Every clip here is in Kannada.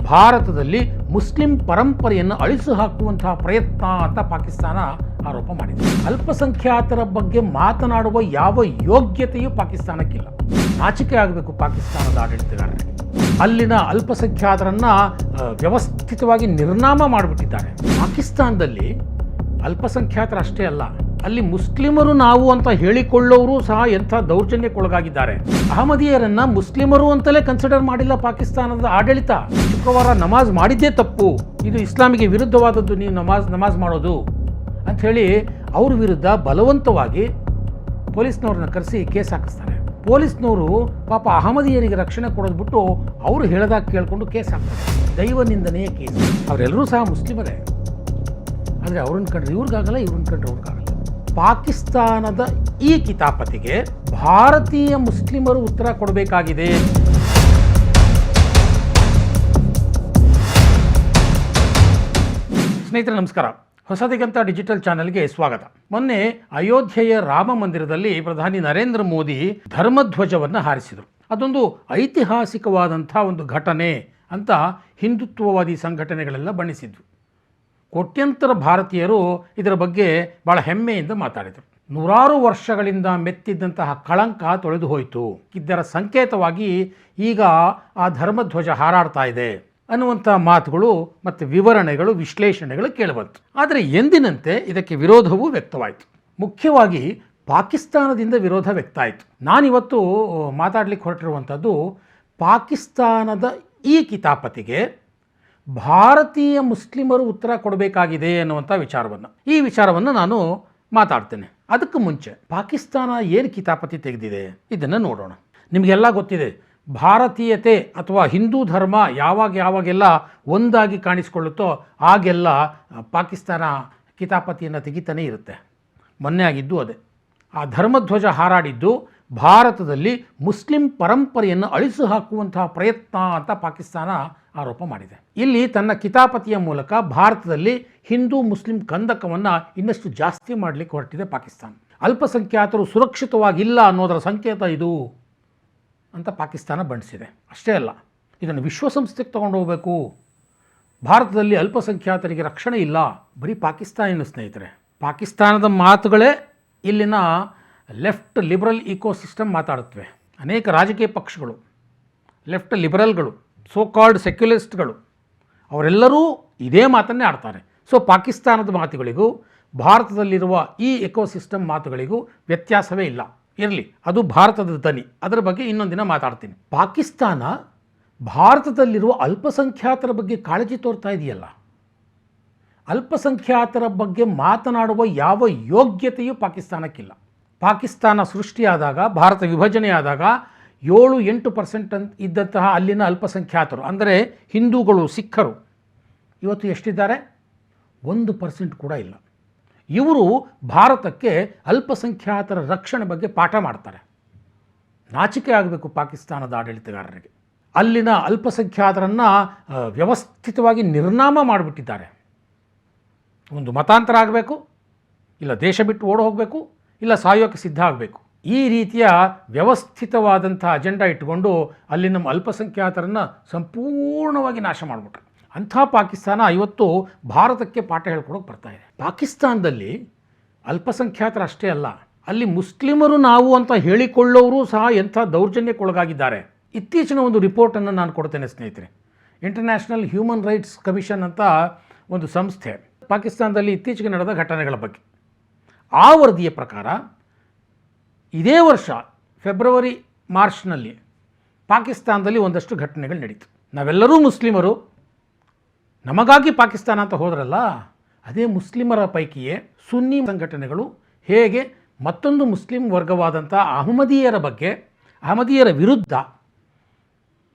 ಭಾರತದಲ್ಲಿ ಮುಸ್ಲಿಂ ಪರಂಪರೆಯನ್ನು ಅಳಿಸಿ ಹಾಕುವಂತಹ ಪ್ರಯತ್ನ ಅಂತ ಪಾಕಿಸ್ತಾನ ಆರೋಪ ಮಾಡಿದೆ. ಅಲ್ಪಸಂಖ್ಯಾತರ ಬಗ್ಗೆ ಮಾತನಾಡುವ ಯಾವ ಯೋಗ್ಯತೆಯೂ ಪಾಕಿಸ್ತಾನಕ್ಕಿಲ್ಲ. ನಾಚಿಕೆ ಆಗಬೇಕು ಪಾಕಿಸ್ತಾನದ ಆಡಳಿತಗಾರರಿಗೆ. ಅಲ್ಲಿನ ಅಲ್ಪಸಂಖ್ಯಾತರನ್ನ ವ್ಯವಸ್ಥಿತವಾಗಿ ನಿರ್ನಾಮ ಮಾಡಿಬಿಟ್ಟಿದ್ದಾರೆ. ಪಾಕಿಸ್ತಾನದಲ್ಲಿ ಅಲ್ಪಸಂಖ್ಯಾತರಷ್ಟೇ ಅಲ್ಲ, ಅಲ್ಲಿ ಮುಸ್ಲಿಮರು ನಾವು ಅಂತ ಹೇಳಿಕೊಳ್ಳೋರು ಸಹ ಎಂಥ ದೌರ್ಜನ್ಯಕ್ಕೊಳಗಾಗಿದ್ದಾರೆ. ಅಹಮದಿಯರನ್ನ ಮುಸ್ಲಿಮರು ಅಂತಲೇ ಕನ್ಸಿಡರ್ ಮಾಡಿಲ್ಲ ಪಾಕಿಸ್ತಾನದ ಆಡಳಿತ. ಶುಕ್ರವಾರ ನಮಾಜ್ ಮಾಡಿದ್ದೇ ತಪ್ಪು, ಇದು ಇಸ್ಲಾಮಿಗೆ ವಿರುದ್ಧವಾದದ್ದು, ನೀವು ನಮಾಜ್ ಮಾಡೋದು ಅಂತ ಹೇಳಿ ಅವ್ರ ವಿರುದ್ಧ ಬಲವಂತವಾಗಿ ಪೊಲೀಸ್ನವ್ರನ್ನ ಕರೆಸಿ ಕೇಸ್ ಹಾಕಿಸ್ತಾರೆ. ಪೊಲೀಸ್ನವರು ಪಾಪ ಅಹಮದಿಯರಿಗೆ ರಕ್ಷಣೆ ಕೊಡೋದ್ಬಿಟ್ಟು ಅವರು ಹೇಳಿದಾಗ ಕೇಳಿಕೊಂಡು ಕೇಸ್ ಹಾಕ್ತಾರೆ. ದೈವ ನಿಂದನೆಯ ಕೇಸ್. ಅವರೆಲ್ಲರೂ ಸಹ ಮುಸ್ಲಿಮರೇ, ಆದರೆ ಅವ್ರನ್ನ ಕಂಡ್ರೆ ಇವ್ರಿಗಾಗಲ್ಲ, ಇವ್ರನ್ನ ಕಂಡ್ರೆ ಅವ್ರಿಗಾಗಲ್ಲ. ಪಾಕಿಸ್ತಾನದ ಈ ಕಿತಾಪತಿಗೆ ಭಾರತೀಯ ಮುಸ್ಲಿಮರು ಉತ್ತರ ಕೊಡಬೇಕಾಗಿದೆ. ಸ್ನೇಹಿತರೆ ನಮಸ್ಕಾರ, ಹೊಸದಿಗಂತ ಡಿಜಿಟಲ್ ಚಾನೆಲ್ಗೆ ಸ್ವಾಗತ. ಮೊನ್ನೆ ಅಯೋಧ್ಯೆಯ ರಾಮ ಮಂದಿರದಲ್ಲಿ ಪ್ರಧಾನಿ ನರೇಂದ್ರ ಮೋದಿ ಧರ್ಮಧ್ವಜವನ್ನು ಹಾರಿಸಿದರು. ಅದೊಂದು ಐತಿಹಾಸಿಕವಾದಂಥ ಒಂದು ಘಟನೆ ಅಂತ ಹಿಂದುತ್ವವಾದಿ ಸಂಘಟನೆಗಳೆಲ್ಲ ಬಣ್ಣಿಸಿದ್ವು. ಕೋಟ್ಯಂತರ ಭಾರತೀಯರು ಇದರ ಬಗ್ಗೆ ಭಾಳ ಹೆಮ್ಮೆಯಿಂದ ಮಾತಾಡಿದರು. ನೂರಾರು ವರ್ಷಗಳಿಂದ ಮೆತ್ತಿದ್ದಂತಹ ಕಳಂಕ ತೊಳೆದು ಹೋಯಿತು. ಇದರ ಸಂಕೇತವಾಗಿ ಈಗ ಆ ಧರ್ಮಧ್ವಜ ಹಾರಾಡ್ತಾ ಇದೆ ಅನ್ನುವಂಥ ಮಾತುಗಳು ಮತ್ತು ವಿವರಣೆಗಳು, ವಿಶ್ಲೇಷಣೆಗಳು ಕೇಳಿಬಂತು. ಆದರೆ ಎಂದಿನಂತೆ ಇದಕ್ಕೆ ವಿರೋಧವೂ ವ್ಯಕ್ತವಾಯಿತು. ಮುಖ್ಯವಾಗಿ ಪಾಕಿಸ್ತಾನದಿಂದ ವಿರೋಧ ವ್ಯಕ್ತ ಆಯಿತು. ನಾನಿವತ್ತು ಮಾತಾಡಲಿಕ್ಕೆ ಹೊರಟಿರುವಂಥದ್ದು ಪಾಕಿಸ್ತಾನದ ಈ ಕಿತಾಪತಿಗೆ ಭಾರತೀಯ ಮುಸ್ಲಿಮರು ಉತ್ತರ ಕೊಡಬೇಕಾಗಿದೆ ಅನ್ನುವಂಥ ಈ ವಿಚಾರವನ್ನು ನಾನು ಮಾತಾಡ್ತೇನೆ. ಅದಕ್ಕೂ ಮುಂಚೆ ಪಾಕಿಸ್ತಾನ ಏನು ಕಿತಾಪತಿ ತೆಗೆದಿದೆ ಇದನ್ನು ನೋಡೋಣ. ನಿಮಗೆಲ್ಲ ಗೊತ್ತಿದೆ, ಭಾರತೀಯತೆ ಅಥವಾ ಹಿಂದೂ ಧರ್ಮ ಯಾವಾಗೆಲ್ಲ ಒಂದಾಗಿ ಕಾಣಿಸ್ಕೊಳ್ಳುತ್ತೋ ಆಗೆಲ್ಲ ಪಾಕಿಸ್ತಾನ ಕಿತಾಪತಿಯನ್ನು ತೆಗಿತಾನೇ ಇರುತ್ತೆ. ಮೊನ್ನೆ ಆಗಿದ್ದು ಅದೇ. ಆ ಧರ್ಮಧ್ವಜ ಹಾರಾಡಿದ್ದು ಭಾರತದಲ್ಲಿ ಮುಸ್ಲಿಂ ಪರಂಪರೆಯನ್ನು ಅಳಿಸಿ ಹಾಕುವಂತಹ ಪ್ರಯತ್ನ ಅಂತ ಪಾಕಿಸ್ತಾನ ಆರೋಪ ಮಾಡಿದೆ. ಇಲ್ಲಿ ತನ್ನ ಕಿತಾಪತಿಯ ಮೂಲಕ ಭಾರತದಲ್ಲಿ ಹಿಂದೂ ಮುಸ್ಲಿಂ ಕಂದಕವನ್ನು ಇನ್ನಷ್ಟು ಜಾಸ್ತಿ ಮಾಡಲಿಕ್ಕೆ ಹೊರಟಿದೆ ಪಾಕಿಸ್ತಾನ. ಅಲ್ಪಸಂಖ್ಯಾತರು ಸುರಕ್ಷಿತವಾಗಿಲ್ಲ ಅನ್ನೋದರ ಸಂಕೇತ ಇದು ಅಂತ ಪಾಕಿಸ್ತಾನ ಬಣ್ಣಿಸಿದೆ. ಅಷ್ಟೇ ಅಲ್ಲ, ಇದನ್ನು ವಿಶ್ವಸಂಸ್ಥೆಗೆ ತಗೊಂಡು ಹೋಗಬೇಕು. ಭಾರತದಲ್ಲಿ ಅಲ್ಪಸಂಖ್ಯಾತರಿಗೆ ರಕ್ಷಣೆ ಇಲ್ಲ. ಬರೀ ಪಾಕಿಸ್ತಾನಿನ ಸ್ನೇಹಿತರೆ, ಪಾಕಿಸ್ತಾನದ ಮಾತುಗಳೇ ಇಲ್ಲಿನ ಲೆಫ್ಟ್ ಲಿಬರಲ್ ಇಕೋಸಿಸ್ಟಮ್ ಮಾತಾಡುತ್ತವೆ. ಅನೇಕ ರಾಜಕೀಯ ಪಕ್ಷಗಳು, ಲೆಫ್ಟ್ ಲಿಬರಲ್ಗಳು, ಸೋ ಕಾಲ್ಡ್ ಸೆಕ್ಯುಲರಿಸ್ಟ್ಗಳು ಅವರೆಲ್ಲರೂ ಇದೇ ಮಾತನ್ನೇ ಆಡ್ತಾರೆ. ಸೊ ಪಾಕಿಸ್ತಾನದ ಮಾತುಗಳಿಗೂ ಭಾರತದಲ್ಲಿರುವ ಈ ಎಕೋಸಿಸ್ಟಮ್ ಮಾತುಗಳಿಗೂ ವ್ಯತ್ಯಾಸವೇ ಇಲ್ಲ. ಇರಲಿ, ಅದು ಭಾರತದ ದನಿ, ಅದರ ಬಗ್ಗೆ ಇನ್ನೊಂದು ದಿನ ಮಾತಾಡ್ತೀನಿ. ಪಾಕಿಸ್ತಾನ ಭಾರತದಲ್ಲಿರುವ ಅಲ್ಪಸಂಖ್ಯಾತರ ಬಗ್ಗೆ ಕಾಳಜಿ ತೋರ್ತಾ ಇದೆಯಲ್ಲ, ಅಲ್ಪಸಂಖ್ಯಾತರ ಬಗ್ಗೆ ಮಾತನಾಡುವ ಯಾವ ಯೋಗ್ಯತೆಯೂ ಪಾಕಿಸ್ತಾನಕ್ಕಿಲ್ಲ. ಪಾಕಿಸ್ತಾನ ಸೃಷ್ಟಿಯಾದಾಗ, ಭಾರತ ವಿಭಜನೆಯಾದಾಗ 7-8% ಇದ್ದಂತಹ ಅಲ್ಲಿನ ಅಲ್ಪಸಂಖ್ಯಾತರು ಅಂದರೆ ಹಿಂದೂಗಳು, ಸಿಖ್ಖರು ಇವತ್ತು ಎಷ್ಟಿದ್ದಾರೆ? 1% ಕೂಡ ಇಲ್ಲ. ಇವರು ಭಾರತಕ್ಕೆ ಅಲ್ಪಸಂಖ್ಯಾತರ ರಕ್ಷಣೆ ಬಗ್ಗೆ ಪಾಠ ಮಾಡ್ತಾರೆ. ನಾಚಿಕೆ ಆಗಬೇಕು ಪಾಕಿಸ್ತಾನದ ಆಡಳಿತಗಾರರಿಗೆ. ಅಲ್ಲಿನ ಅಲ್ಪಸಂಖ್ಯಾತರನ್ನು ವ್ಯವಸ್ಥಿತವಾಗಿ ನಿರ್ನಾಮ ಮಾಡಿಬಿಟ್ಟಿದ್ದಾರೆ. ಒಂದು ಮತಾಂತರ ಆಗಬೇಕು, ಇಲ್ಲ ದೇಶ ಬಿಟ್ಟು ಓಡಿ ಹೋಗಬೇಕು, ಇಲ್ಲ ಸಾಯೋಕ್ಕೆ ಸಿದ್ಧ ಆಗಬೇಕು. ಈ ರೀತಿಯ ವ್ಯವಸ್ಥಿತವಾದಂಥ ಅಜೆಂಡಾ ಇಟ್ಟುಕೊಂಡು ಅಲ್ಲಿ ನಮ್ಮ ಅಲ್ಪಸಂಖ್ಯಾತರನ್ನು ಸಂಪೂರ್ಣವಾಗಿ ನಾಶ ಮಾಡಿಬಿಟ್ರು. ಅಂಥ ಪಾಕಿಸ್ತಾನ ಇವತ್ತು ಭಾರತಕ್ಕೆ ಪಾಠ ಹೇಳ್ಕೊಡೋಕೆ ಬರ್ತಾ ಇದೆ. ಪಾಕಿಸ್ತಾನದಲ್ಲಿ ಅಲ್ಪಸಂಖ್ಯಾತರಷ್ಟೇ ಅಲ್ಲ, ಅಲ್ಲಿ ಮುಸ್ಲಿಮರು ನಾವು ಅಂತ ಹೇಳಿಕೊಳ್ಳೋರು ಸಹ ಎಂಥ ದೌರ್ಜನ್ಯಕ್ಕೊಳಗಾಗಿದ್ದಾರೆ. ಇತ್ತೀಚಿನ ಒಂದು ರಿಪೋರ್ಟನ್ನು ನಾನು ಕೊಡ್ತೇನೆ ಸ್ನೇಹಿತರೆ. ಇಂಟರ್ನ್ಯಾಷನಲ್ ಹ್ಯೂಮನ್ ರೈಟ್ಸ್ ಕಮಿಷನ್ ಅಂತ ಒಂದು ಸಂಸ್ಥೆ ಪಾಕಿಸ್ತಾನದಲ್ಲಿ ಇತ್ತೀಚೆಗೆ ನಡೆದ ಘಟನೆಗಳ ಬಗ್ಗೆ ಆ ವರದಿಯ ಪ್ರಕಾರ ಇದೇ ವರ್ಷ ಫೆಬ್ರವರಿ ಮಾರ್ಚ್ನಲ್ಲಿ ಪಾಕಿಸ್ತಾನದಲ್ಲಿ ಒಂದಷ್ಟು ಘಟನೆಗಳು ನಡೀತು. ನಾವೆಲ್ಲರೂ ಮುಸ್ಲಿಮರು, ನಮಗಾಗಿ ಪಾಕಿಸ್ತಾನ ಅಂತ ಹೋದ್ರಲ್ಲ, ಅದೇ ಮುಸ್ಲಿಮರ ಪೈಕಿಯೇ ಸುನ್ನಿ ಸಂಘಟನೆಗಳು ಹೇಗೆ ಮತ್ತೊಂದು ಮುಸ್ಲಿಂ ವರ್ಗವಾದಂಥ ಅಹಮದಿಯರ ವಿರುದ್ಧ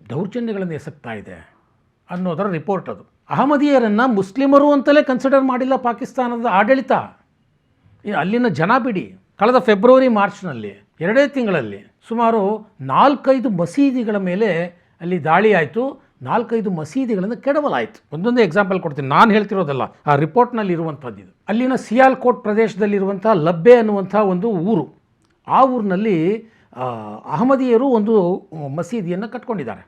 ದೌರ್ಜನ್ಯಗಳನ್ನು ಎಸಗ್ತಾ ಇದೆ ಅನ್ನೋದರ ರಿಪೋರ್ಟ್ ಅದು. ಅಹಮದಿಯರನ್ನು ಮುಸ್ಲಿಮರು ಅಂತಲೇ ಕನ್ಸಿಡರ್ ಮಾಡಿಲ್ಲ ಪಾಕಿಸ್ತಾನದ ಆಡಳಿತ. ಅಲ್ಲಿನ ಜನ ಬಿಡಿ. ಕಳೆದ ಫೆಬ್ರವರಿ ಮಾರ್ಚ್ನಲ್ಲಿ 2 ತಿಂಗಳಲ್ಲಿ ಸುಮಾರು 4-5 ಮಸೀದಿಗಳ ಮೇಲೆ ಅಲ್ಲಿ ದಾಳಿ ಆಯಿತು. 4-5 ಮಸೀದಿಗಳನ್ನು ಕೆಡವಲಾಯಿತು. ಒಂದೊಂದೇ ಎಕ್ಸಾಂಪಲ್ ಕೊಡ್ತೀನಿ, ನಾನು ಹೇಳ್ತಿರೋದಲ್ಲ, ಆ ರಿಪೋರ್ಟ್ನಲ್ಲಿ ಇರುವಂಥದ್ದು ಇದು. ಅಲ್ಲಿನ ಸಿಯಾಲ್ಕೋಟ್ ಪ್ರದೇಶದಲ್ಲಿರುವಂಥ ಲಬ್ಬೆ ಅನ್ನುವಂಥ ಒಂದು ಊರು, ಆ ಊರಿನಲ್ಲಿ ಅಹಮದಿಯರು ಒಂದು ಮಸೀದಿಯನ್ನು ಕಟ್ಕೊಂಡಿದ್ದಾರೆ.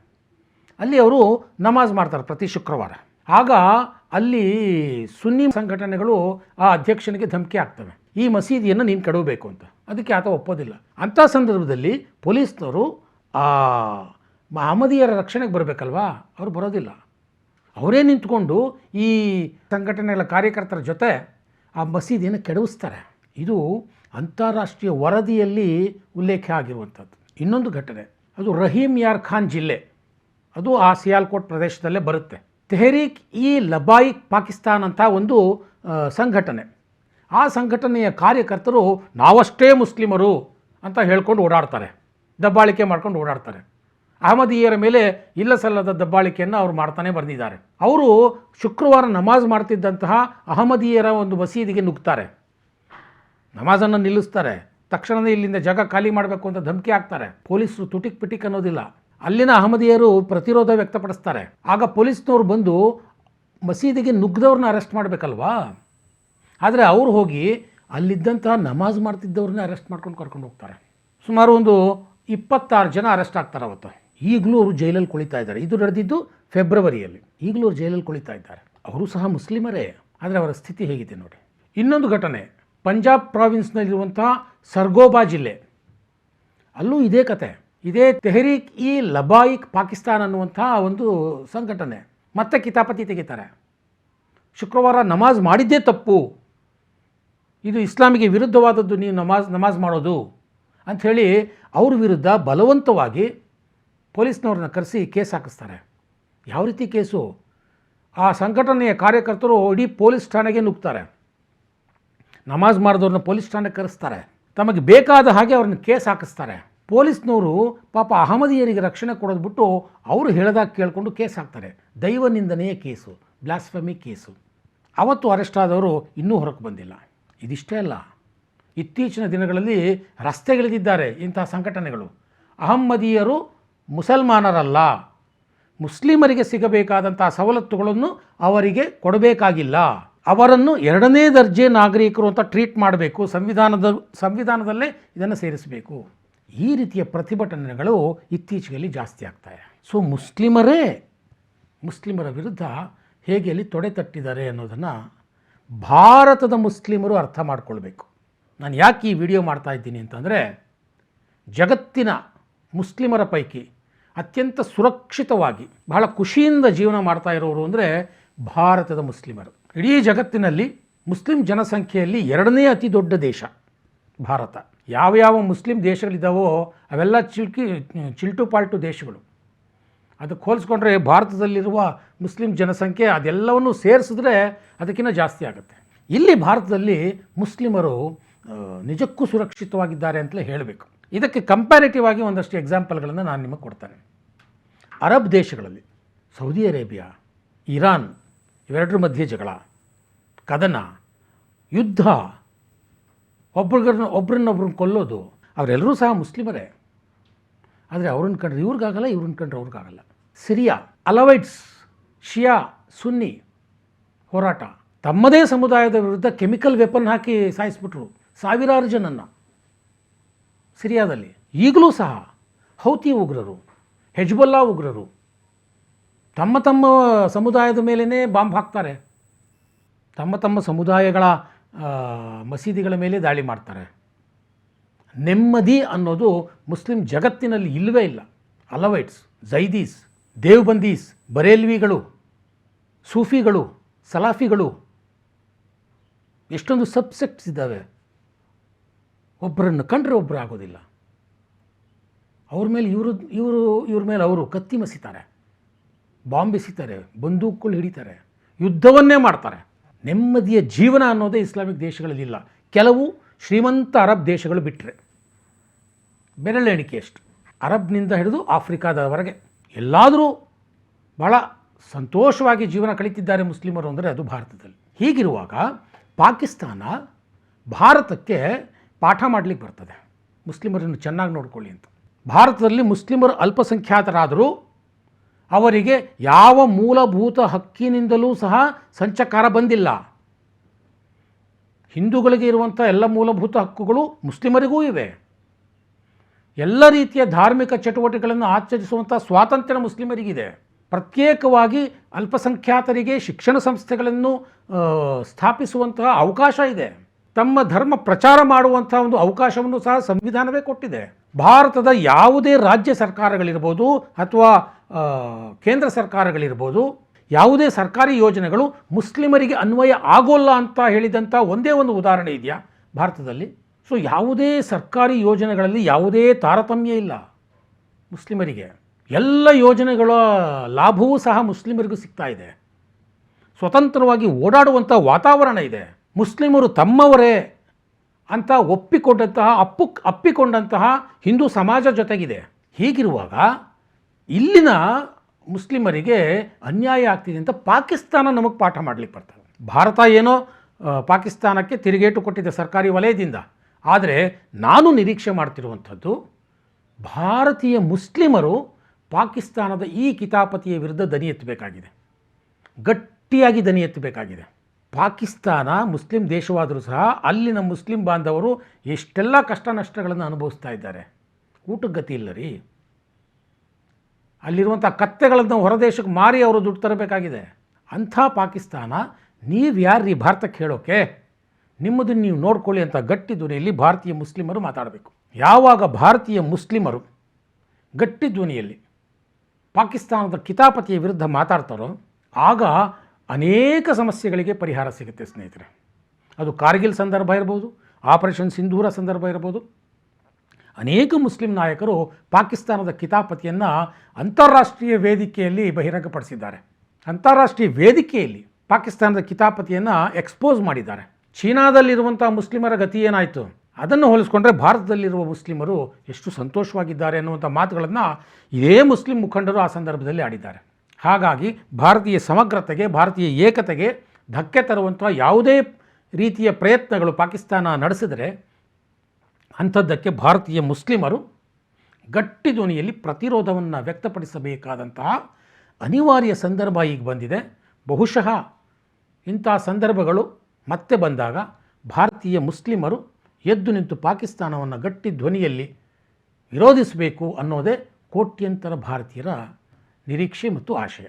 ಅಲ್ಲಿ ಅವರು ನಮಾಜ್ ಮಾಡ್ತಾರೆ ಪ್ರತಿ ಶುಕ್ರವಾರ. ಆಗ ಅಲ್ಲಿ ಸುನ್ನಿ ಸಂಘಟನೆಗಳು ಆ ಅಧ್ಯಕ್ಷನಿಗೆ ಧಮಕಿ ಹಾಕ್ತವೆ, ಈ ಮಸೀದಿಯನ್ನು ನೀನು ಕೆಡವಬೇಕು ಅಂತ. ಅದಕ್ಕೆ ಆತ ಒಪ್ಪೋದಿಲ್ಲ. ಅಂಥ ಸಂದರ್ಭದಲ್ಲಿ ಪೊಲೀಸ್ನವರು ಆ ಅಹಮದಿಯರ ರಕ್ಷಣೆಗೆ ಬರಬೇಕಲ್ವಾ, ಅವರು ಬರೋದಿಲ್ಲ. ಅವರೇ ನಿಂತ್ಕೊಂಡು ಈ ಸಂಘಟನೆಗಳ ಕಾರ್ಯಕರ್ತರ ಜೊತೆ ಆ ಮಸೀದಿಯನ್ನು ಕೆಡವಿಸ್ತಾರೆ. ಇದು ಅಂತಾರಾಷ್ಟ್ರೀಯ ವರದಿಯಲ್ಲಿ ಉಲ್ಲೇಖ ಆಗಿರುವಂಥದ್ದು. ಇನ್ನೊಂದು ಘಟನೆ, ಅದು ರಹೀಮ್ ಯಾರ್ ಖಾನ್ ಜಿಲ್ಲೆ, ಅದು ಆ ಸಿಯಾಲ್ಕೋಟ್ ಪ್ರದೇಶದಲ್ಲೇ ಬರುತ್ತೆ. ತೆಹರೀಕ್ ಇ ಲಬಾಯಿಕ್ ಪಾಕಿಸ್ತಾನ್ ಅಂತ ಒಂದು ಸಂಘಟನೆ. ಆ ಸಂಘಟನೆಯ ಕಾರ್ಯಕರ್ತರು ನಾವಷ್ಟೇ ಮುಸ್ಲಿಮರು ಅಂತ ಹೇಳ್ಕೊಂಡು ಓಡಾಡ್ತಾರೆ, ದಬ್ಬಾಳಿಕೆ ಮಾಡ್ಕೊಂಡು ಓಡಾಡ್ತಾರೆ. ಅಹಮದಿಯರ ಮೇಲೆ ಇಲ್ಲ ಸಲ್ಲದ ದಬ್ಬಾಳಿಕೆಯನ್ನು ಅವರು ಮಾಡ್ತಾನೆ ಬಂದಿದ್ದಾರೆ. ಅವರು ಶುಕ್ರವಾರ ನಮಾಜ್ ಮಾಡ್ತಿದ್ದಂತಹ ಅಹಮದಿಯರ ಒಂದು ಮಸೀದಿಗೆ ನುಗ್ತಾರೆ, ನಮಾಜನ್ನು ನಿಲ್ಲಿಸ್ತಾರೆ. ತಕ್ಷಣವೇ ಇಲ್ಲಿಂದ ಜಾಗ ಖಾಲಿ ಮಾಡಬೇಕು ಅಂತ ಧಮಕಿ ಹಾಕ್ತಾರೆ. ಪೊಲೀಸರು ತುಟಿಕ್ ಪಿಟಿಕ್ ಅನ್ನೋದಿಲ್ಲ. ಅಲ್ಲಿನ ಅಹಮದಿಯರು ಪ್ರತಿರೋಧ ವ್ಯಕ್ತಪಡಿಸ್ತಾರೆ. ಆಗ ಪೊಲೀಸ್ನವ್ರು ಬಂದು ಮಸೀದಿಗೆ ನುಗ್ಗದವ್ರನ್ನ ಅರೆಸ್ಟ್ ಮಾಡಬೇಕಲ್ವಾ. ಆದರೆ ಅವರು ಹೋಗಿ ಅಲ್ಲಿದ್ದಂತಹ ನಮಾಜ್ ಮಾಡ್ತಿದ್ದವ್ರನ್ನ ಅರೆಸ್ಟ್ ಮಾಡ್ಕೊಂಡು ಕರ್ಕೊಂಡು ಹೋಗ್ತಾರೆ. ಸುಮಾರು ಒಂದು 26 ಜನ ಅರೆಸ್ಟ್ ಆಗ್ತಾರೆ ಅವತ್ತು. ಈಗಲೂ ಅವರು ಜೈಲಲ್ಲಿ ಕುಳಿತಾ ಇದ್ದಾರೆ. ಇದು ನಡೆದಿದ್ದು ಫೆಬ್ರವರಿಯಲ್ಲಿ. ಈಗಲೂ ಅವರು ಜೈಲಲ್ಲಿ ಕುಳಿತಾ ಇದ್ದಾರೆ. ಅವರು ಸಹ ಮುಸ್ಲಿಮರೇ, ಆದರೆ ಅವರ ಸ್ಥಿತಿ ಹೇಗಿದೆ ನೋಡಿ. ಇನ್ನೊಂದು ಘಟನೆ, ಪಂಜಾಬ್ ಪ್ರಾವಿನ್ಸ್ನಲ್ಲಿರುವಂತಹ ಸರ್ಗೋಬಾ ಜಿಲ್ಲೆ, ಅಲ್ಲೂ ಇದೇ ಕತೆ. ಇದೇ ತೆಹರೀಕ್ ಇ ಲಬಾಯಿಕ್ ಪಾಕಿಸ್ತಾನ್ ಅನ್ನುವಂಥ ಒಂದು ಸಂಘಟನೆ ಮತ್ತೆ ಕಿತಾಪತಿ ತೆಗಿತಾರೆ. ಶುಕ್ರವಾರ ನಮಾಜ್ ಮಾಡಿದ್ದೇ ತಪ್ಪು, ಇದು ಇಸ್ಲಾಮಿಗೆ ವಿರುದ್ಧವಾದದ್ದು, ನೀವು ನಮಾಜ್ ಮಾಡೋದು ಅಂಥೇಳಿ ಅವ್ರ ವಿರುದ್ಧ ಬಲವಂತವಾಗಿ ಪೊಲೀಸ್ನವ್ರನ್ನ ಕರೆಸಿ ಕೇಸ್ ಹಾಕಿಸ್ತಾರೆ. ಯಾವ ರೀತಿ ಕೇಸು? ಆ ಸಂಘಟನೆಯ ಕಾರ್ಯಕರ್ತರು ಇಡೀ ಪೊಲೀಸ್ ಠಾಣೆಗೆ ನುಗ್ತಾರೆ, ನಮಾಜ್ ಮಾಡಿದವ್ರನ್ನ ಪೊಲೀಸ್ ಠಾಣೆಗೆ ಕರೆಸ್ತಾರೆ, ತಮಗೆ ಬೇಕಾದ ಹಾಗೆ ಅವ್ರನ್ನ ಕೇಸ್ ಹಾಕಿಸ್ತಾರೆ. ಪೊಲೀಸ್ನವರು ಪಾಪ ಅಹಮದಿಯರಿಗೆ ರಕ್ಷಣೆ ಕೊಡೋದು ಬಿಟ್ಟು ಅವರು ಹೇಳಿದಾಗ ಕೇಳಿಕೊಂಡು ಕೇಸ್ ಹಾಕ್ತಾರೆ. ದೈವ ನಿಂದನೆಯ ಕೇಸು, ಬ್ಲಾಸ್ಫೆಮಿ ಕೇಸು. ಅವತ್ತು ಅರೆಸ್ಟ್ ಆದವರು ಇನ್ನೂ ಹೊರಗೆ ಬಂದಿಲ್ಲ. ಇದಿಷ್ಟೇ ಅಲ್ಲ, ಇತ್ತೀಚಿನ ದಿನಗಳಲ್ಲಿ ರಸ್ತೆಗಿಳಿದಿದ್ದಾರೆ ಇಂತಹ ಸಂಘಟನೆಗಳು. ಅಹಮ್ಮದಿಯರು ಮುಸಲ್ಮಾನರಲ್ಲ, ಮುಸ್ಲಿಮರಿಗೆ ಸಿಗಬೇಕಾದಂಥ ಸವಲತ್ತುಗಳನ್ನು ಅವರಿಗೆ ಕೊಡಬೇಕಾಗಿಲ್ಲ, ಅವರನ್ನು 2ನೇ ದರ್ಜೆ ನಾಗರಿಕರು ಅಂತ ಟ್ರೀಟ್ ಮಾಡಬೇಕು, ಸಂವಿಧಾನದಲ್ಲೇ ಇದನ್ನು ಸೇರಿಸಬೇಕು. ಈ ರೀತಿಯ ಪ್ರತಿಭಟನೆಗಳು ಇತ್ತೀಚೆಗೆ ಜಾಸ್ತಿ ಆಗ್ತಾಯಿವೆ. ಸೊ ಮುಸ್ಲಿಮರ ವಿರುದ್ಧ ಹೇಗೆ ಅಲ್ಲಿ ತೊಡೆ ತಟ್ಟಿದ್ದಾರೆ ಅನ್ನೋದನ್ನು ಭಾರತದ ಮುಸ್ಲಿಮರು ಅರ್ಥ ಮಾಡಿಕೊಳ್ಬೇಕು. ನಾನು ಯಾಕೆ ಈ ವಿಡಿಯೋ ಮಾಡ್ತಾ ಇದ್ದೀನಿ ಅಂತಂದರೆ, ಜಗತ್ತಿನ ಮುಸ್ಲಿಮರ ಪೈಕಿ ಅತ್ಯಂತ ಸುರಕ್ಷಿತವಾಗಿ ಬಹಳ ಖುಷಿಯಿಂದ ಜೀವನ ಮಾಡ್ತಾ ಇರೋರು ಅಂದರೆ ಭಾರತದ ಮುಸ್ಲಿಮರು. ಇಡೀ ಜಗತ್ತಿನಲ್ಲಿ ಮುಸ್ಲಿಂ ಜನಸಂಖ್ಯೆಯಲ್ಲಿ 2ನೇ ಅತಿ ದೊಡ್ಡ ದೇಶ ಭಾರತ. ಯಾವ ಮುಸ್ಲಿಂ ದೇಶಗಳಿದ್ದಾವೋ ಅವೆಲ್ಲ ಚಿಲ್ಟು ಪಾಲ್ಟು ದೇಶಗಳು. ಅದಕ್ಕೆ ಹೋಲಿಸ್ಕೊಂಡ್ರೆ ಭಾರತದಲ್ಲಿರುವ ಮುಸ್ಲಿಂ ಜನಸಂಖ್ಯೆ ಅದೆಲ್ಲವನ್ನು ಸೇರಿಸಿದ್ರೆ ಅದಕ್ಕಿಂತ ಜಾಸ್ತಿ ಆಗುತ್ತೆ. ಇಲ್ಲಿ ಭಾರತದಲ್ಲಿ ಮುಸ್ಲಿಮರು ನಿಜಕ್ಕೂ ಸುರಕ್ಷಿತವಾಗಿದ್ದಾರೆ ಅಂತಲೇ ಹೇಳಬೇಕು. ಇದಕ್ಕೆ ಕಂಪ್ಯಾರಿಟಿವ್ ಆಗಿ ಒಂದಷ್ಟು ಎಕ್ಸಾಂಪಲ್ಗಳನ್ನು ನಾನು ನಿಮಗೆ ಕೊಡ್ತೇನೆ. ಅರಬ್ ದೇಶಗಳಲ್ಲಿ ಸೌದಿ ಅರೇಬಿಯಾ, ಇರಾನ್ ಇವೆರಡರ ಮಧ್ಯೆ ಜಗಳ, ಕದನ, ಯುದ್ಧ, ಒಬ್ರನ್ನೊಬ್ರನ್ನ ಕೊಲ್ಲೋದು, ಅವರೆಲ್ಲರೂ ಸಹ ಮುಸ್ಲಿಮರೇ. ಆದರೆ ಅವ್ರನ್ನ ಕಂಡ್ರೆ ಇವ್ರಿಗಾಗಲ್ಲ, ಇವ್ರನ್ನ ಕಂಡ್ರೆ ಅವ್ರಿಗಾಗಲ್ಲ. ಸಿರಿಯಾ, ಅಲವೈಟ್ಸ್, ಶಿಯಾ, ಸುನ್ನಿ ಹೋರಾಟ. ತಮ್ಮದೇ ಸಮುದಾಯದ ವಿರುದ್ಧ ಕೆಮಿಕಲ್ ವೆಪನ್ ಹಾಕಿ ಸಾಯಿಸ್ಬಿಟ್ರು ಸಾವಿರಾರು ಜನನ್ನು ಸಿರಿಯಾದಲ್ಲಿ. ಈಗಲೂ ಸಹ ಹೌತಿ ಉಗ್ರರು, ಹೆಜ್ಬೊಲ್ಲಾ ಉಗ್ರರು ತಮ್ಮ ಸಮುದಾಯದ ಮೇಲೇ ಬಾಂಬ್ ಹಾಕ್ತಾರೆ, ತಮ್ಮ ಸಮುದಾಯಗಳ ಮಸೀದಿಗಳ ಮೇಲೆ ದಾಳಿ ಮಾಡ್ತಾರೆ. ನೆಮ್ಮದಿ ಅನ್ನೋದು ಮುಸ್ಲಿಂ ಜಗತ್ತಿನಲ್ಲಿ ಇಲ್ಲವೇ ಇಲ್ಲ. ಅಲವೈಟ್ಸ್, ಜೈದೀಸ್, ದೇವ್ಬಂದೀಸ್, ಬರೇಲ್ವಿಗಳು, ಸೂಫಿಗಳು, ಸಲಾಫಿಗಳು, ಎಷ್ಟೊಂದು ಸಬ್ಸೆಕ್ಟ್ಸ್ ಇದ್ದಾವೆ. ಒಬ್ಬರನ್ನು ಕಂಡ್ರೆ ಒಬ್ಬರು ಆಗೋದಿಲ್ಲ. ಅವ್ರ ಮೇಲೆ ಇವ್ರ ಮೇಲೆ ಅವರು ಕತ್ತಿ ಮಸಿತಾರೆ, ಬಾಂಬ್ ಎಸಿತಾರೆ, ಬಂದೂಕುಗಳು ಹಿಡಿತಾರೆ, ಯುದ್ಧವನ್ನೇ ಮಾಡ್ತಾರೆ. ನೆಮ್ಮದಿಯ ಜೀವನ ಅನ್ನೋದೇ ಇಸ್ಲಾಮಿಕ್ ದೇಶಗಳಲ್ಲಿಲ್ಲ. ಕೆಲವು ಶ್ರೀಮಂತ ಅರಬ್ ದೇಶಗಳು ಬಿಟ್ಟರೆ ಬೆರಳೆಣಿಕೆಯಷ್ಟು. ಅರಬ್ನಿಂದ ಹಿಡಿದು ಆಫ್ರಿಕಾದವರೆಗೆ ಎಲ್ಲಾದರೂ ಭಾಳ ಸಂತೋಷವಾಗಿ ಜೀವನ ಕಳೀತಿದ್ದಾರೆ ಮುಸ್ಲಿಮರು ಅಂದರೆ ಅದು ಭಾರತದಲ್ಲಿ. ಹೀಗಿರುವಾಗ ಪಾಕಿಸ್ತಾನ ಭಾರತಕ್ಕೆ ಪಾಠ ಮಾಡಲಿಕ್ಕೆ ಬರ್ತದೆ, ಮುಸ್ಲಿಮರನ್ನು ಚೆನ್ನಾಗಿ ನೋಡ್ಕೊಳ್ಳಿ ಅಂತ. ಭಾರತದಲ್ಲಿ ಮುಸ್ಲಿಮರು ಅಲ್ಪಸಂಖ್ಯಾತರಾದರೂ ಅವರಿಗೆ ಯಾವ ಮೂಲಭೂತ ಹಕ್ಕಿನಿಂದಲೂ ಸಹ ಸಂಚಕಾರ ಬಂದಿಲ್ಲ. ಹಿಂದೂಗಳಿಗೆ ಇರುವಂಥ ಎಲ್ಲ ಮೂಲಭೂತ ಹಕ್ಕುಗಳು ಮುಸ್ಲಿಮರಿಗೂ ಇವೆ. ಎಲ್ಲ ರೀತಿಯ ಧಾರ್ಮಿಕ ಚಟುವಟಿಕೆಗಳನ್ನು ಆಚರಿಸುವಂಥ ಸ್ವಾತಂತ್ರ್ಯ ಮುಸ್ಲಿಮರಿಗಿದೆ. ಪ್ರತ್ಯೇಕವಾಗಿ ಅಲ್ಪಸಂಖ್ಯಾತರಿಗೆ ಶಿಕ್ಷಣ ಸಂಸ್ಥೆಗಳನ್ನು ಸ್ಥಾಪಿಸುವಂತಹ ಅವಕಾಶ ಇದೆ. ತಮ್ಮ ಧರ್ಮ ಪ್ರಚಾರ ಮಾಡುವಂಥ ಒಂದು ಅವಕಾಶವನ್ನು ಸಹ ಸಂವಿಧಾನವೇ ಕೊಟ್ಟಿದೆ. ಭಾರತದ ಯಾವುದೇ ರಾಜ್ಯ ಸರ್ಕಾರಗಳಿರ್ಬೋದು ಅಥವಾ ಕೇಂದ್ರ ಸರ್ಕಾರಗಳಿರ್ಬೋದು, ಯಾವುದೇ ಸರ್ಕಾರಿ ಯೋಜನೆಗಳು ಮುಸ್ಲಿಮರಿಗೆ ಅನ್ವಯ ಆಗೋಲ್ಲ ಅಂತ ಹೇಳಿದಂಥ ಒಂದೇ ಒಂದು ಉದಾಹರಣೆ ಇದೆಯಾ ಭಾರತದಲ್ಲಿ? ಸೊ ಯಾವುದೇ ಸರ್ಕಾರಿ ಯೋಜನೆಗಳಲ್ಲಿ ಯಾವುದೇ ತಾರತಮ್ಯ ಇಲ್ಲ ಮುಸ್ಲಿಮರಿಗೆ. ಎಲ್ಲ ಯೋಜನೆಗಳ ಲಾಭವೂ ಸಹ ಮುಸ್ಲಿಮರಿಗೂ ಸಿಗ್ತಾ ಇದೆ. ಸ್ವತಂತ್ರವಾಗಿ ಓಡಾಡುವಂಥ ವಾತಾವರಣ ಇದೆ. ಮುಸ್ಲಿಮರು ತಮ್ಮವರೇ ಅಂತ ಅಪ್ಪಿಕೊಂಡಂತಹ ಹಿಂದೂ ಸಮಾಜ ಜೊತೆಗಿದೆ. ಹೀಗಿರುವಾಗ ಇಲ್ಲಿನ ಮುಸ್ಲಿಮರಿಗೆ ಅನ್ಯಾಯ ಆಗ್ತಿದೆ ಅಂತ ಪಾಕಿಸ್ತಾನ ನಮಗೆ ಪಾಠ ಮಾಡಲಿಕ್ಕೆ ಬರ್ತದೆ. ಭಾರತ ಏನೋ ಪಾಕಿಸ್ತಾನಕ್ಕೆ ತಿರುಗೇಟು ಕೊಟ್ಟಿದೆ ಸರ್ಕಾರಿ ವಲಯದಿಂದ. ಆದರೆ ನಾನು ನಿರೀಕ್ಷೆ ಮಾಡ್ತಿರುವಂಥದ್ದು, ಭಾರತೀಯ ಮುಸ್ಲಿಮರು ಪಾಕಿಸ್ತಾನದ ಈ ಕಿತಾಪತಿಯ ವಿರುದ್ಧ ದನಿ ಎತ್ತಬೇಕಾಗಿದೆ, ಗಟ್ಟಿಯಾಗಿ ದನಿ ಎತ್ತಬೇಕಾಗಿದೆ. ಪಾಕಿಸ್ತಾನ ಮುಸ್ಲಿಂ ದೇಶವಾದರೂ ಸಹ ಅಲ್ಲಿನ ಮುಸ್ಲಿಂ ಬಾಂಧವರು ಎಷ್ಟೆಲ್ಲ ಕಷ್ಟ ನಷ್ಟಗಳನ್ನು ಅನುಭವಿಸ್ತಾ ಇದ್ದಾರೆ. ಊಟಕ್ಕೆ ಗತಿ ಇಲ್ಲ ರೀ. ಅಲ್ಲಿರುವಂಥ ಕತ್ತೆಗಳನ್ನು ಹೊರದೇಶಕ್ಕೆ ಮಾರಿ ಅವರು ದುಡ್ಡು ತರಬೇಕಾಗಿದೆ. ಅಂಥ ಪಾಕಿಸ್ತಾನ ನೀವು ಯಾರ್ರೀ ಭಾರತಕ್ಕೆ ಹೇಳೋಕೆ? ನಿಮ್ಮದನ್ನು ನೀವು ನೋಡ್ಕೊಳ್ಳಿ ಅಂತ ಗಟ್ಟಿ ಧ್ವನಿಯಲ್ಲಿ ಭಾರತೀಯ ಮುಸ್ಲಿಮರು ಮಾತಾಡಬೇಕು. ಯಾವಾಗ ಭಾರತೀಯ ಮುಸ್ಲಿಮರು ಗಟ್ಟಿ ಧ್ವನಿಯಲ್ಲಿ ಪಾಕಿಸ್ತಾನದ ಕಿತಾಪತಿಯ ವಿರುದ್ಧ ಮಾತಾಡ್ತಾರೋ ಆಗ ಅನೇಕ ಸಮಸ್ಯೆಗಳಿಗೆ ಪರಿಹಾರ ಸಿಗುತ್ತೆ ಸ್ನೇಹಿತರೆ. ಅದು ಕಾರ್ಗಿಲ್ ಸಂದರ್ಭ ಇರ್ಬೋದು, ಆಪರೇಷನ್ ಸಿಂಧೂರ ಸಂದರ್ಭ ಇರ್ಬೋದು. ಅನೇಕ ಮುಸ್ಲಿಂ ನಾಯಕರು ಪಾಕಿಸ್ತಾನದ ಕಿತಾಪತಿಯನ್ನು ಅಂತಾರಾಷ್ಟ್ರೀಯ ವೇದಿಕೆಯಲ್ಲಿ ಬಹಿರಂಗಪಡಿಸಿದ್ದಾರೆ. ಅಂತಾರಾಷ್ಟ್ರೀಯ ವೇದಿಕೆಯಲ್ಲಿ ಪಾಕಿಸ್ತಾನದ ಕಿತಾಪತಿಯನ್ನು ಎಕ್ಸ್ಪೋಸ್ ಮಾಡಿದ್ದಾರೆ. ಚೀನಾದಲ್ಲಿರುವಂಥ ಮುಸ್ಲಿಮರ ಗತಿ ಏನಾಯಿತು ಅದನ್ನು ಹೋಲಿಸ್ಕೊಂಡ್ರೆ ಭಾರತದಲ್ಲಿರುವ ಮುಸ್ಲಿಮರು ಎಷ್ಟು ಸಂತೋಷವಾಗಿದ್ದಾರೆ ಅನ್ನುವಂಥ ಮಾತುಗಳನ್ನು ಇದೇ ಮುಸ್ಲಿಂ ಮುಖಂಡರು ಆ ಸಂದರ್ಭದಲ್ಲಿ ಆಡಿದ್ದಾರೆ. ಹಾಗಾಗಿ ಭಾರತೀಯ ಸಮಗ್ರತೆಗೆ, ಭಾರತೀಯ ಏಕತೆಗೆ ಧಕ್ಕೆ ತರುವಂಥ ಯಾವುದೇ ರೀತಿಯ ಪ್ರಯತ್ನಗಳು ಪಾಕಿಸ್ತಾನ ನಡೆಸಿದರೆ ಅಂಥದ್ದಕ್ಕೆ ಭಾರತೀಯ ಮುಸ್ಲಿಮರು ಗಟ್ಟಿ ಧ್ವನಿಯಲ್ಲಿ ಪ್ರತಿರೋಧವನ್ನು ವ್ಯಕ್ತಪಡಿಸಬೇಕಾದಂತಹ ಅನಿವಾರ್ಯ ಸಂದರ್ಭ ಈಗ ಬಂದಿದೆ. ಬಹುಶಃ ಇಂಥ ಸಂದರ್ಭಗಳು ಮತ್ತೆ ಬಂದಾಗ ಭಾರತೀಯ ಮುಸ್ಲಿಮರು ಎದ್ದು ನಿಂತು ಪಾಕಿಸ್ತಾನವನ್ನು ಗಟ್ಟಿ ಧ್ವನಿಯಲ್ಲಿ ವಿರೋಧಿಸಬೇಕು ಅನ್ನೋದೇ ಕೋಟ್ಯಂತರ ಭಾರತೀಯರ ನಿರೀಕ್ಷೆ ಮತ್ತು ಆಶಯ.